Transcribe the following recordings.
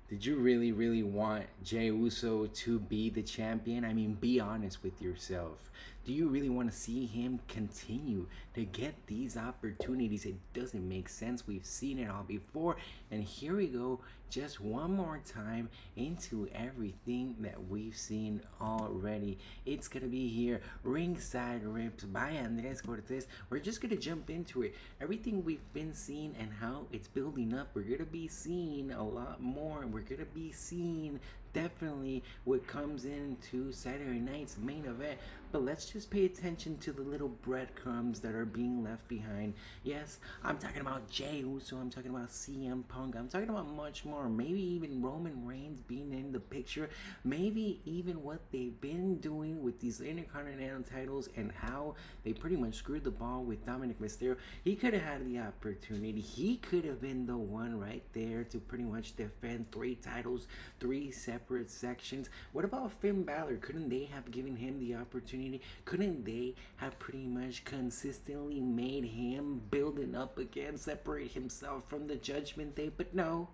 Did you really want Jey Uso to be the champion? I mean, be honest with yourself. Do you really want to see him continue to get these opportunities? It doesn't make sense. We've seen it all before. And here we go, just one more time into everything that we've seen already. It's going to be here, Ringside Riffs by Andres Cortez. We're just going to jump into it. Everything we've been seeing and how it's building up, we're going to be seeing a lot more. We're going to be seeing definitely what comes into Saturday night's main event. But let's just pay attention to the little breadcrumbs that are being left behind. Yes, I'm talking about Jey Uso, I'm talking about CM Punk, I'm talking about much more. Maybe even Roman Reigns being in the picture. Maybe even what they've been doing with these Intercontinental titles and how they pretty much screwed the ball with Dominic Mysterio. He could have had the opportunity. He could have been the one right there to pretty much defend 3 titles, 3 separate sections. What about Finn Balor? Couldn't they have given him the opportunity? Couldn't they have pretty much consistently made him building up again, separate himself from the Judgment Day? But no,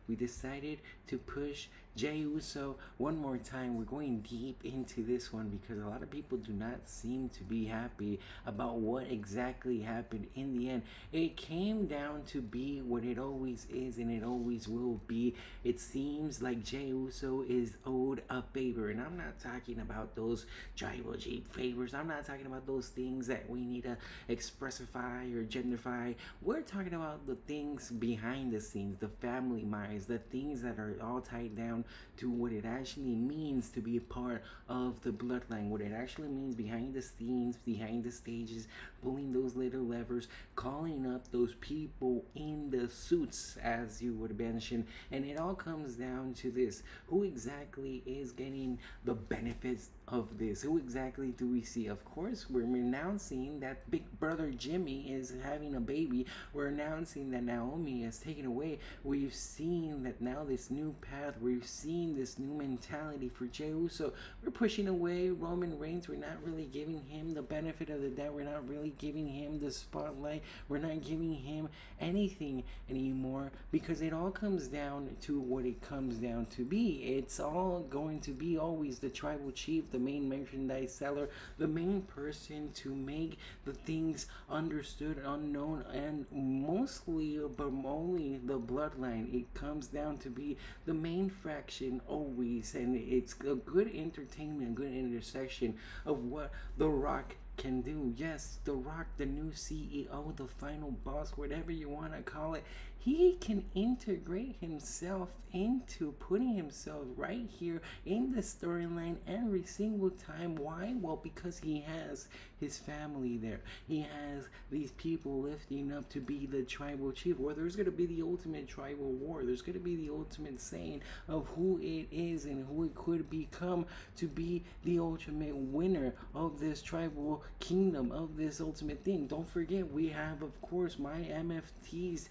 we decided to push Jey Uso one more time. We're going deep into this one because a lot of people do not seem to be happy about what exactly happened in the end. It came down to be what it always is and it always will be. It seems like Jey Uso is owed a favor, and I'm not talking about those tribal Jeep favors. I'm not talking about those things that we need to expressify or genderify. We're talking about the things behind the scenes, the family minds, the things that are all tied down to what it actually means to be a part of the bloodline, what it actually means behind the scenes, behind the stages, pulling those little levers, calling up those people in the suits, as you would mention. And it all comes down to this: who exactly is getting the benefits of this? Who exactly do we see? Of course, we're announcing that Big Brother Jimmy is having a baby. We're announcing that Naomi is taken away. We've seen that now this new path, we've seen this new mentality for Jey Uso. We're pushing away Roman Reigns. We're not really giving him the benefit of the doubt. We're not really giving him the spotlight. We're not giving him anything anymore because it all comes down to what it comes down to be. It's all going to be always the tribal chief, the main merchandise seller, the main person to make the things understood, unknown, and mostly, but only the bloodline. It comes down to be the main fraction always, and it's a good entertainment, a good intersection of what The Rock can do. Yes, The Rock, the new CEO, the final boss, whatever you want to call it, he can integrate himself into putting himself right here in the storyline every single time. Why? Well, because he has his family there. He has these people lifting up to be the tribal chief, or there's going to be the ultimate tribal war. There's going to be the ultimate saying of who it is and who it could become to be the ultimate winner of this tribal kingdom, of this ultimate thing. Don't forget, we have, of course, my MFTs,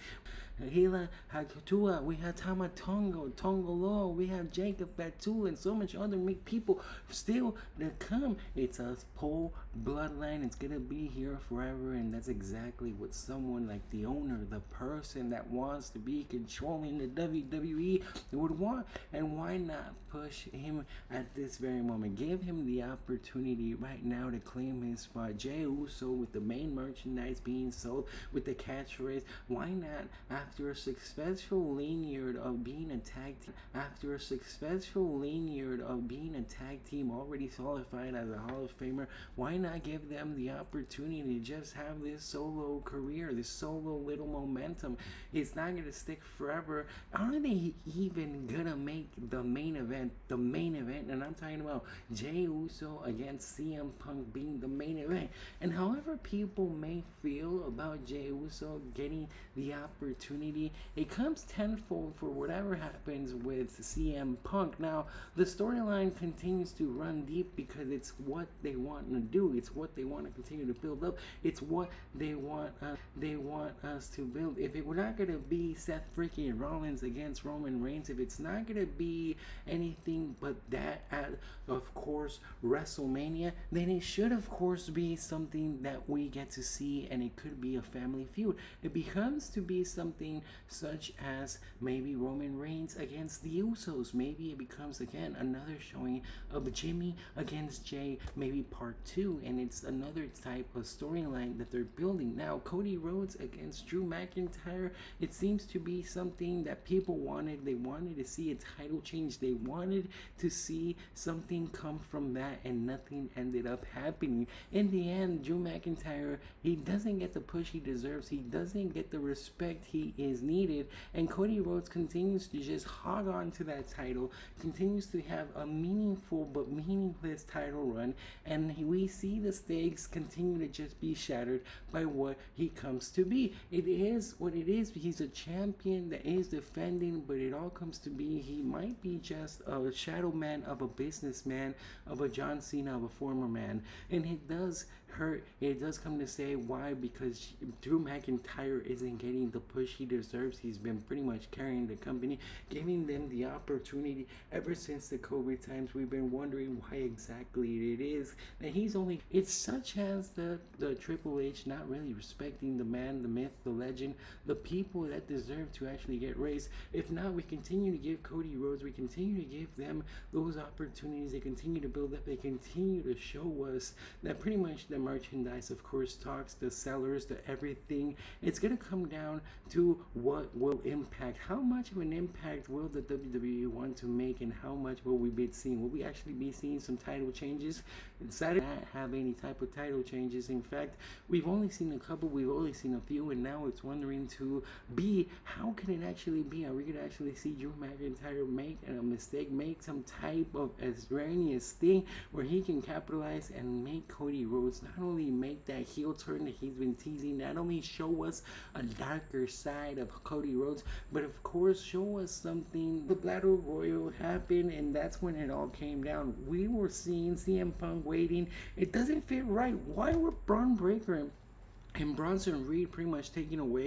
Hila Hakutua, we have Tama Tongo, Tongolo, we have Jacob Batu, and so much other people still to come. It's a whole bloodline. It's gonna be here forever, and that's exactly what someone like the owner, the person that wants to be controlling the WWE would want. And why not push him at this very moment? Give him the opportunity right now to claim his spot. Jey Uso with the main merchandise being sold, with the catchphrase. Why not, after a successful lanyard of being a tag team, already solidified as a Hall of Famer, why not give them the opportunity to just have this solo career, this solo little momentum? It's not gonna stick forever. Are they even gonna make the main event the main event? And I'm talking about Jey Uso against CM Punk being the main event. And however people may feel about Jey Uso getting the opportunity opportunity, it comes tenfold for whatever happens with CM Punk. Now, the storyline continues to run deep because it's what they want to do. It's what they want to continue to build up. It's what they want us to build. If it were not gonna be Seth freaking Rollins against Roman Reigns, if it's not gonna be anything but that at, of course, WrestleMania, then it should of course be something that we get to see, and it could be a family feud. It becomes to be something such as maybe Roman Reigns against the Usos. Maybe it becomes again another showing of Jimmy against Jay, maybe part 2, and it's another type of storyline that they're building. Now, Cody Rhodes against Drew McIntyre, it seems to be something that people wanted. They wanted to see a title change. They wanted to see something come from that, and nothing ended up happening. In the end, Drew McIntyre, he doesn't get the push he deserves. He doesn't get the respect he is needed, and Cody Rhodes continues to just hog on to that title, continues to have a meaningful but meaningless title run, and we see the stakes continue to just be shattered by what he comes to be. It is what it is. He's a champion that is defending, but it all comes to be he might be just a shadow man of a businessman, of a John Cena, of a former man, and it does hurt. It does come to say why, because Drew McIntyre isn't getting the push he deserves. He's been pretty much carrying the company, giving them the opportunity ever since the COVID times. We've been wondering why exactly it is that he's only, it's such as the Triple H not really respecting the man, the myth, the legend, the people that deserve to actually get raised. If not, we continue to give Cody Rhodes, we continue to give them those opportunities. They continue to build up, they continue to show us that pretty much the merchandise, of course, talks, the sellers, the everything. It's gonna come down to what will impact. How much of an impact will the WWE want to make, and how much will we be seeing? Will we actually be seeing some title changes? Saturday not have any type of title changes. In fact, we've only seen a couple, we've only seen a few, and now it's wondering to be, how can it actually be? Are we gonna actually see Drew McIntyre make a mistake, make some type of extraneous thing where he can capitalize and make Cody Rhodes not only make that heel turn that he's been teasing, not only show us a darker side of Cody Rhodes, but of course show us something. The Battle Royal happened, and that's when it all came down. We were seeing CM Punk waiting. It doesn't fit right. Why were Braun Breaker and Bronson Reed pretty much taking away